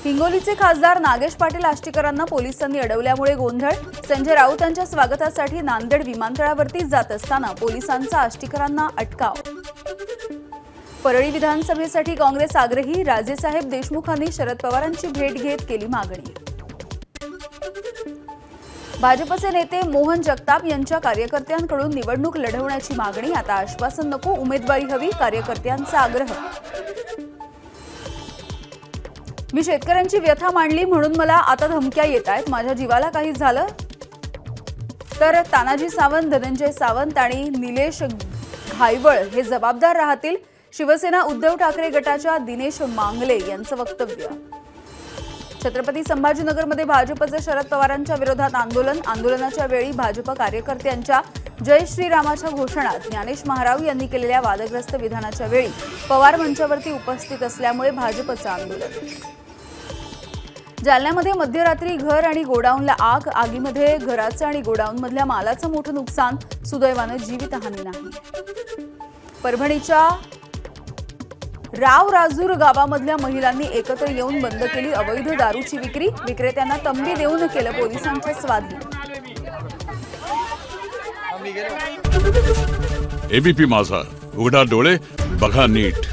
हिंगोलीचे खासदार नागेश पाटील आष्टीकरांना पोलिसांनी अडवल्यामुळे गोंधळ। संजय राऊत यांच्या स्वागतासाठी नांदेड विमानतळावरती जात असताना पोलिसांचा आष्टीकरांना अटकाव। परळी विधानसभेसाठी काँग्रेस आग्रही। राजेसाहेब देशमुखांनी शरद पवारांची भेट घेत केली मागणी। भाजपचे नेते मोहन जगताप यांच्या कार्यकर्त्यांकडून निवडणूक लढवण्याची मागणी। आता आश्वासन नको, उमेदवारी हवी, कार्यकर्त्यांचा आग्रह। मी शेतकऱ्यांची व्यथा मांडली म्हणून मला आता धमक्या येतायत। माझ्या जीवाला काही झालं तर तानाजी सावंत, धनंजय सावंत आणि निलेश घायवळ हे जबाबदार राहतील। शिवसेना उद्धव ठाकरे गटाच्या दिनेश मांगले यांचं वक्तव्य। छत्रपती संभाजीनगरमध्ये भाजपचे शरद पवारांच्या विरोधात आंदोलन। आंदोलनाच्या वेळी भाजप कार्यकर्त्यांच्या जय श्रीरामाच्या घोषणा। ज्ञानेश महाराव यांनी केलेल्या वादग्रस्त विधानाच्या वेळी पवार मंचावरती उपस्थित असल्यामुळे भाजपचं आंदोलन। जालन्यामध्ये मध्यरात्री घर आणि गोडाऊनला आग। आगीमध्ये घराचं आणि गोडाऊनमधल्या मालाचं मोठं नुकसान। सुदैवानं जीवितहानी नाही। परभणीच्या रावराजूर गावामधल्या महिलांनी एकत्र येऊन बंद केली अवैध दारूची विक्री। विक्रेत्यांना तंबी देऊन केलं पोलिसांच्या स्वाधीन। एबीपी माझा, उघडा डोळे बघा नीट।